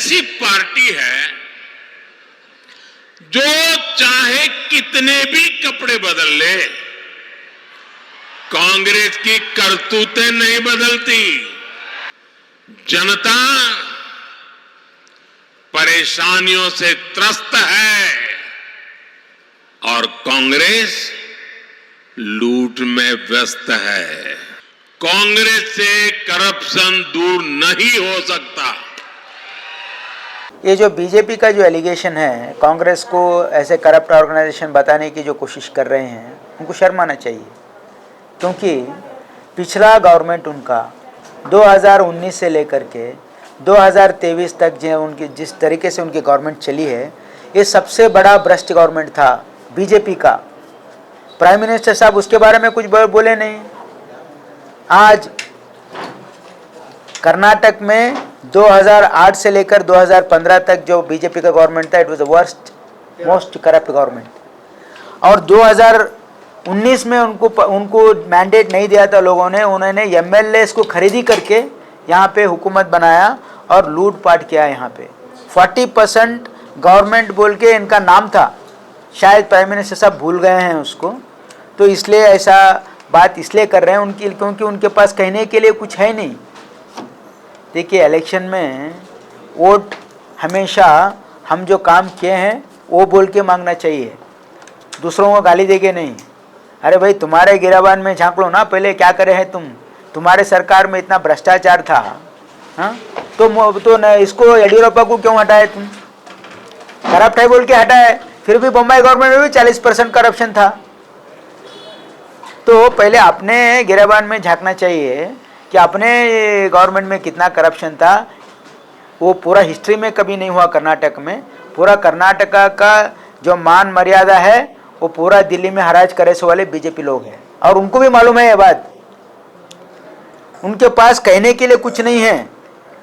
ऐसी पार्टी है जो चाहे कितने भी कपड़े बदल ले, कांग्रेस की करतूतें नहीं बदलती। जनता परेशानियों से त्रस्त है और कांग्रेस लूट में व्यस्त है। कांग्रेस से करप्शन दूर नहीं हो सकता। ये जो बीजेपी का जो एलिगेशन है, कांग्रेस को ऐसे करप्ट ऑर्गेनाइजेशन बताने की जो कोशिश कर रहे हैं, उनको शर्म आना चाहिए। क्योंकि पिछला गवर्नमेंट उनका 2019 से लेकर के 2023 तक जो उनकी जिस तरीके से उनकी गवर्नमेंट चली है, ये सबसे बड़ा भ्रष्ट गवर्नमेंट था बीजेपी का। प्राइम मिनिस्टर साहब उसके बारे में कुछ बोले नहीं। आज कर्नाटक में 2008 से लेकर 2015 तक जो बीजेपी का गवर्नमेंट था, it was the worst most corrupt government. और 2019 में उनको मैंडेट नहीं दिया था लोगों ने, उन्होंने एमएलएस को खरीदी करके यहाँ पे हुकूमत बनाया और लूटपाट किया। यहाँ पे 40% गवर्नमेंट बोल के इनका नाम था, शायद प्राइम मिनिस्टर साहब भूल गए हैं उसको, तो इसलिए ऐसा बात इसलिए कर रहे हैं उनकी, क्योंकि उनके पास कहने के लिए कुछ है नहीं। देखिए, इलेक्शन में वोट हमेशा हम जो काम किए हैं वो बोल के मांगना चाहिए, दूसरों को गाली देके नहीं। अरे भाई, तुम्हारे गिराबान में झांक लो ना, पहले क्या करे हैं तुम। तुम्हारे सरकार में इतना भ्रष्टाचार था, हाँ, तो न इसको येडियुरप्पा को क्यों हटाए तुम? करप्ट है बोल के हटाए। फिर भी बम्बई गवर्नमेंट में भी 40% करप्शन था। तो पहले अपने गिराबान में झांकना चाहिए कि अपने गवर्नमेंट में कितना करप्शन था। वो पूरा हिस्ट्री में कभी नहीं हुआ कर्नाटक में। पूरा कर्नाटका का जो मान मर्यादा है वो पूरा दिल्ली में हराज करे से वाले बीजेपी लोग हैं, और उनको भी मालूम है ये बात। उनके पास कहने के लिए कुछ नहीं है।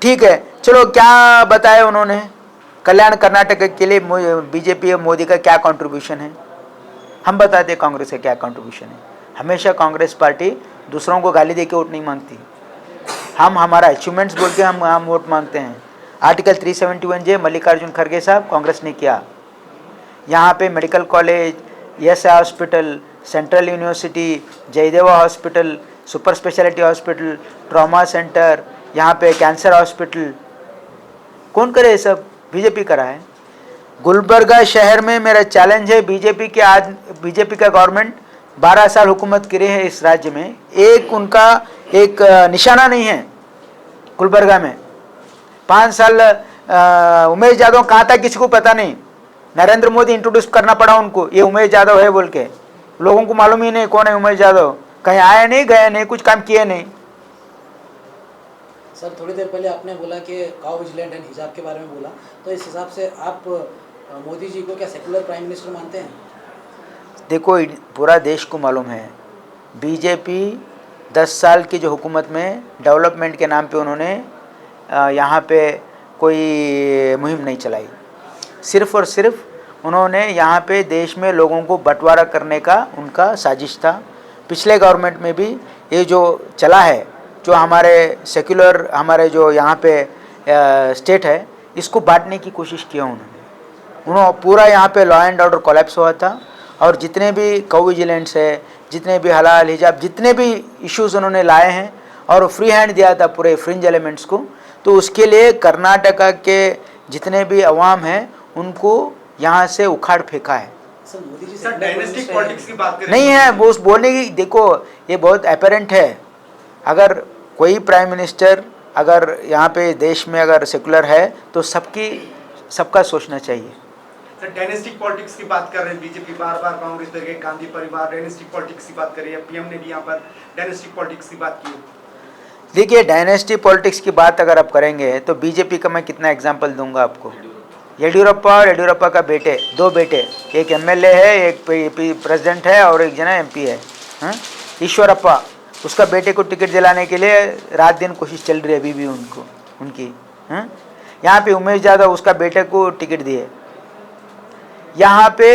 ठीक है, चलो क्या बताया उन्होंने कल्याण कर्नाटक के लिए बीजेपी और मोदी का क्या कंट्रीब्यूशन है, हम बताते कांग्रेस का क्या कंट्रीब्यूशन है। हमेशा कांग्रेस पार्टी दूसरों को गाली देके वोट नहीं मांगती। हम हमारा अचीवमेंट्स बोल के हम वोट मांगते हैं। आर्टिकल 371J मल्लिकार्जुन खड़गे साहब कांग्रेस ने किया। यहाँ पे medical college, ESI hospital, central university, Jayadeva hospital, super speciality hospital, trauma centre, यहाँ पे कैंसर हॉस्पिटल, कौन करे ये सब? बीजेपी करा है। गुलबर्गा शहर में मेरा चैलेंज है, बीजेपी का गवर्नमेंट 12 साल हुकूमत करी है इस राज्य में, एक उनका एक निशाना नहीं है। गुलबर्गा में 5 साल उमेश यादव कहाँ था किसी को पता नहीं। नरेंद्र मोदी इंट्रोड्यूस करना पड़ा उनको, ये उमेश यादव है बोल के। लोगों को मालूम ही नहीं कौन है उमेश यादव। कहीं आए नहीं, गए नहीं, कुछ काम किए नहीं। सर, थोड़ी देर पहले आपने बोला कि काउ विजिलेंट एंड हिजाब के बारे में बोला, तो इस हिसाब से आप मोदी जी को क्या सेकुलर प्राइम मिनिस्टर मानते हैं? देखो, पूरा देश को मालूम है बीजेपी 10 साल की जो हुकूमत में डेवलपमेंट के नाम पे उन्होंने यहाँ पे कोई मुहिम नहीं चलाई। सिर्फ़ और सिर्फ उन्होंने यहाँ पे देश में लोगों को बंटवारा करने का उनका साजिश था। पिछले गवर्नमेंट में भी ये जो चला है, जो हमारे सेक्युलर हमारे जो यहाँ पे स्टेट है, इसको बांटने की कोशिश किया उन्होंने पूरा यहाँ पे लॉ एंड ऑर्डर कोलैप्स हुआ था। और जितने भी काउ विजिलेंट्स है, जितने भी हलाल हिजाब, जितने भी इश्यूज उन्होंने लाए हैं और फ्री हैंड दिया था पूरे फ्रिंज एलिमेंट्स को, तो उसके लिए कर्नाटका के जितने भी अवाम हैं उनको यहाँ से उखाड़ फेंका है। सर, डायनेस्टिक पॉलिटिक्स की बात करें नहीं है वो बोलने की। देखो, ये बहुत एपरेंट है। अगर कोई प्राइम मिनिस्टर अगर यहाँ पे देश में अगर सेकुलर है तो सबका सोचना चाहिए। सर, डायनेस्टिक पॉलिटिक्स की बात कर रहे हैं बीजेपी, बार बार कांग्रेस पर गांधी परिवार डायनेस्टिक पॉलिटिक्स की बात कर रही है। पीएम ने भी यहाँ पर डायनेस्टिक पॉलिटिक्स की बात की। देखिए, डायनेस्टी पॉलिटिक्स की बात अगर आप करेंगे तो बीजेपी का मैं कितना एग्जांपल दूंगा आपको। येडियुरप्पा और येडियुरप्पा का बेटे, 2 बेटे, एक MLA है, एक प्रेसिडेंट है और एक जना MP है, ईश्वरप्पा। उसका बेटे को टिकट दिलाने के लिए रात दिन कोशिश चल रही है अभी भी उनकी। यहाँ पे उमेश यादव उसका बेटे को टिकट दिए। यहाँ पे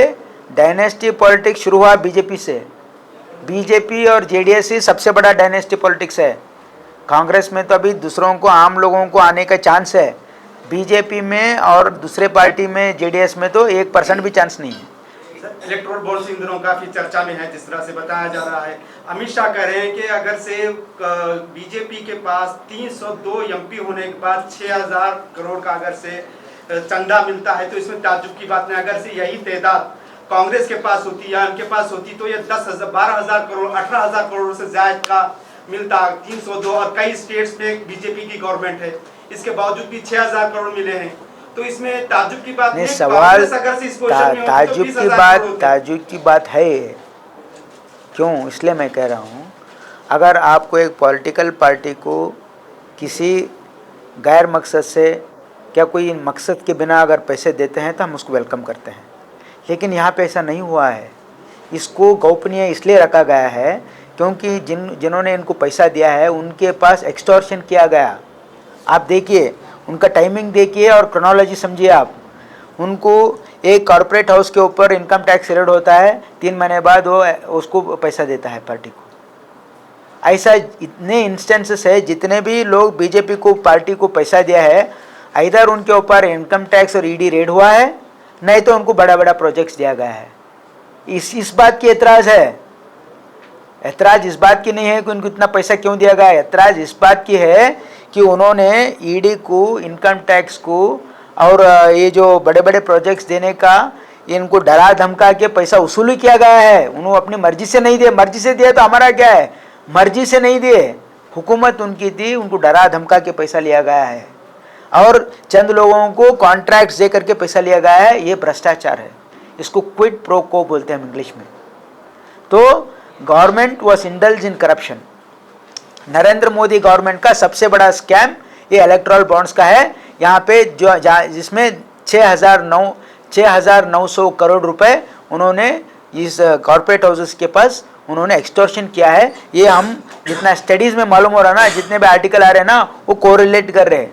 डायनेस्टी पॉलिटिक्स शुरू हुआ बीजेपी से। बीजेपी और JDS ही सबसे बड़ा डायनेस्टी पॉलिटिक्स है। कांग्रेस में तो अभी दूसरों को, आम लोगों को आने का चांस है। बीजेपी में और दूसरे पार्टी में जेडीएस में तो 1% भी चांस नहीं है। इलेक्टोरल बॉन्ड्स इन दिनों काफी चर्चा में है, जिस तरह से बताया जा रहा है। अमित शाह कह रहे हैं कि अगर से बीजेपी के पास 302 एमपी होने के बाद 6000 करोड़ का अगर से चंदा मिलता है तो इसमें ताज्जुब की बात नहीं। अगर से यही तादाद कांग्रेस के पास होती या उनके पास होती तो ये 10,000 12,000 करोड़ 18,000 करोड़ से ज्यादा का मिलता। 302 और कई स्टेट्स में बीजेपी की गवर्नमेंट है, इसके बावजूद भी 6,000 करोड़ मिले हैं। तो इसमें ताज्जुब की बात नहीं, सवाल ताज्जुब ताज्जुब की बात है। क्यों? इसलिए मैं कह रहा हूँ, अगर आपको एक पॉलिटिकल पार्टी को किसी गैर मकसद से क्या कोई मकसद के बिना अगर पैसे देते हैं तो हम उसको वेलकम करते हैं, लेकिन यहाँ पे ऐसा नहीं हुआ है। इसको गोपनीय इसलिए रखा गया है क्योंकि जिन्होंने इनको पैसा दिया है उनके पास एक्सटॉर्शन किया गया। आप देखिए, उनका टाइमिंग देखिए और क्रोनोलॉजी समझिए आप। उनको एक कॉर्पोरेट हाउस के ऊपर इनकम टैक्स रेड होता है, 3 महीने बाद वो उसको पैसा देता है पार्टी को। ऐसा इतने इंस्टेंसेस है, जितने भी लोग बीजेपी को पार्टी को पैसा दिया है, इधर उनके ऊपर इनकम टैक्स और ईडी रेड हुआ है, नहीं तो उनको बड़ा बड़ा प्रोजेक्ट्स दिया गया है। इस बात की एतराज़ है। एतराज़ इस बात की नहीं है कि उनको इतना पैसा क्यों दिया गया है, एतराज़ इस बात की है कि उन्होंने ईडी को, इनकम टैक्स को और ये जो बड़े बड़े प्रोजेक्ट्स देने का इनको डरा धमका के पैसा वसूली किया गया है। उन्होंने अपनी मर्जी से नहीं दिए। मर्जी से दिया तो हमारा क्या है? मर्जी से नहीं दिए, हुकूमत उनकी थी, उनको डरा धमका के पैसा लिया गया है और चंद लोगों को कॉन्ट्रैक्ट्स दे करके पैसा लिया गया है। ये भ्रष्टाचार है, इसको क्विड प्रो को बोलते हैं हम इंग्लिश में। तो government was indulge in corruption. Narendra Modi government का सबसे बड़ा स्कैम ये इलेक्टोरल बॉन्ड्स का है। यहाँ पे जो जिसमें 6,900 करोड़ रुपए उन्होंने इस कॉर्पोरेट हाउसेस के पास उन्होंने एक्सटॉर्शन किया है। ये हम जितना स्टडीज़ में मालूम हो रहा ना, जितने भी आर्टिकल आ रहे हैं ना, वो कोरिलेट कर रहे हैं।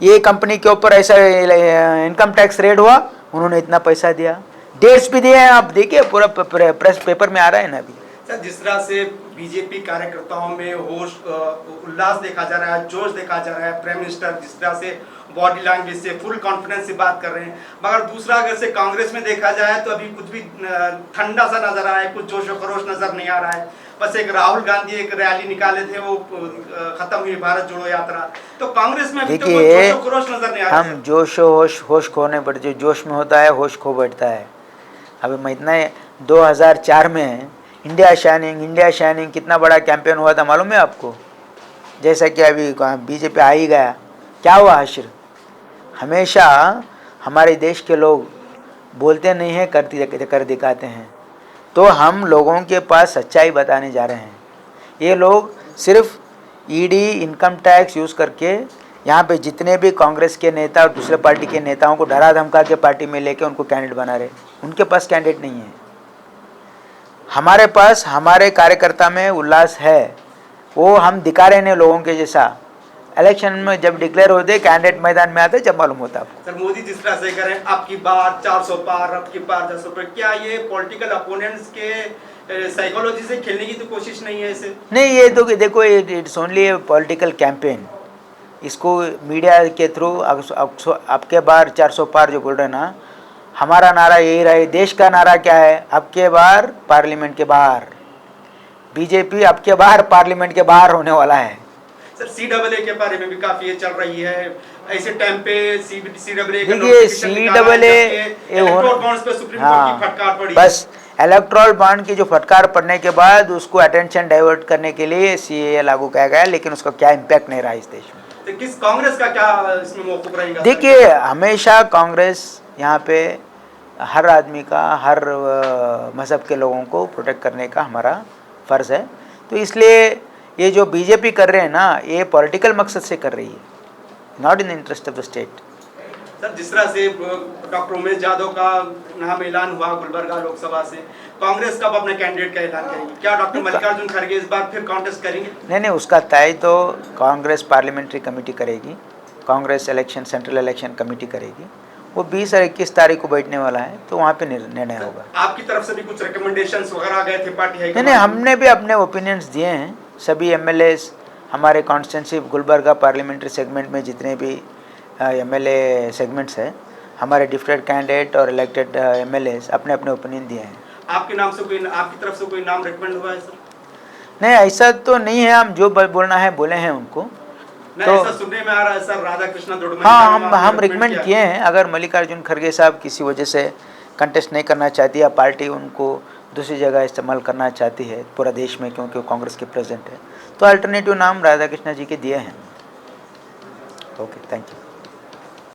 ये कंपनी के ऊपर ऐसा इनकम टैक्स रेड हुआ, उन्होंने इतना पैसा दिया, डेट्स भी दिए हैं। आप देखिए, पूरा प्रेस पेपर में आ रहा है ना अभी। सर, जिस तरह से बीजेपी कार्यकर्ताओं में होश उल्लास देखा जा रहा है, जोश देखा जा रहा है, प्राइम मिनिस्टर जिस तरह से बॉडी लैंग्वेज से फुल कॉन्फिडेंस से बात कर रहे हैं, मगर दूसरा अगर से कांग्रेस में देखा जाए तो अभी कुछ भी ठंडा सा नजर आ रहा है, कुछ जोश और खरोश नजर नहीं आ रहा है। बस एक राहुल गांधी एक रैली निकाले थे, वो खत्म हुई भारत जोड़ो यात्रा। तो कांग्रेस में अभी तो कोई जोश और खरोश नजर नहीं आ रहा है। हम जोश होश खोने पर, जो जोश में होता है होश खो बैठता है। अभी मैं इतना 2004 में इंडिया शाइनिंग कितना बड़ा कैंपेन हुआ था मालूम है आपको? जैसा कि अभी बीजेपी आ ही गया, क्या हुआ हश्र? हमेशा हमारे देश के लोग बोलते नहीं हैं, कर दिखाते हैं। तो हम लोगों के पास सच्चाई बताने जा रहे हैं। ये लोग सिर्फ ईडी, इनकम टैक्स यूज़ करके यहाँ पे जितने भी कांग्रेस के नेता और दूसरे पार्टी के नेताओं को डरा धमका के पार्टी में लेके उनको कैंडिडेट बना रहे। उनके पास कैंडिडेट नहीं है। हमारे पास, हमारे कार्यकर्ता में उल्लास है, वो हम दिखा रहे हैं लोगों के जैसा। इलेक्शन में जब डिक्लेयर होते, कैंडिडेट मैदान में आते, जब मालूम होता आपको। सर, मोदी जिस तरह से करें आपकी बार 400 पार, आपकी पार 400 पार, क्या ये पॉलिटिकल अपोनेंट्स के साइकोलॉजी से खेलने की तो कोशिश नहीं है इसे? नहीं, ये तो देखो, it's only A political campaign. इसको मीडिया के थ्रू आपके बार 400 पार जो बोल रहे हैं ना, हमारा नारा यही रहा है। देश का नारा क्या है? आपके बार पार्लियामेंट के बाहर। बीजेपी आपके बाहर पार्लियामेंट के बाहर होने वाला है। सर, CAA के बारे में भी काफी ये चल रही है। ऐसे टाइम पे CAA देखिए, CAA बस इलेक्टोरल बॉन्ड की जो फटकार पड़ने के बाद उसको अटेंशन डाइवर्ट करने के लिए CAA लागू किया गया, लेकिन उसका क्या इम्पैक्ट नहीं रहा इस देश में। तो किस कांग्रेस का क्या इसमें मौक़िफ़ रहेगा? देखिए, हमेशा कांग्रेस यहाँ पे हर आदमी का, हर मज़हब के लोगों को प्रोटेक्ट करने का हमारा फ़र्ज़ है। तो इसलिए ये जो बीजेपी कर रहे हैं ना, ये पॉलिटिकल मकसद से कर रही है, not in the interest of the state. Sir, जिस तरह से डॉक्टर उमेश यादव का नाम ऐलान हुआ गुलबर्गा लोकसभा से, कांग्रेस कब अपने कैंडिडेट का ऐलान करेगी? क्या डॉक्टर मल्लिकार्जुन खड़गे इस बार फिर कॉन्टेस्ट करेंगे? नहीं, उसका तय तो कांग्रेस पार्लियामेंट्री कमेटी करेगी, Congress election central election committee करेगी। वो 20 और 21 तारीख को बैठने वाला है, तो वहाँ पे निर्णय होगा। आपकी तरफ से भी कुछ रिकमेंडेशंस वगैरह गए थे पार्टी? नहीं, हमने भी अपने ओपिनियंस दिए हैं। सभी MLAs हमारे कॉन्स्टिट्यूंसी गुलबर्गा पार्लियामेंट्री सेगमेंट में जितने भी एमएलए सेगमेंट्स है, हमारे डिफरेंट कैंडिडेट और इलेक्टेड एमएलएस अपने अपने ओपिनियन दिए हैं। आपके नाम से कोई, आपकी तरफ से कोई नाम रिकमेंड हुआ है सर? नहीं, ऐसा तो नहीं है, हम जो बोलना है बोले हैं उनको। नहीं, तो ऐसा सुनने में आ रहा है सर, राधा कृष्णा दुड़मनी हाँ, का हम रिकमेंड किए हैं। अगर मल्लिकार्जुन खड़गे साहब किसी वजह से कंटेस्ट नहीं करना चाहती या पार्टी उनको दूसरी जगह इस्तेमाल करना चाहती है पूरा देश में, क्योंकि वो कांग्रेस के प्रेसिडेंट है, तो अल्टरनेटिव नाम राधा कृष्णा जी के दिए हैं। Okay, thank you.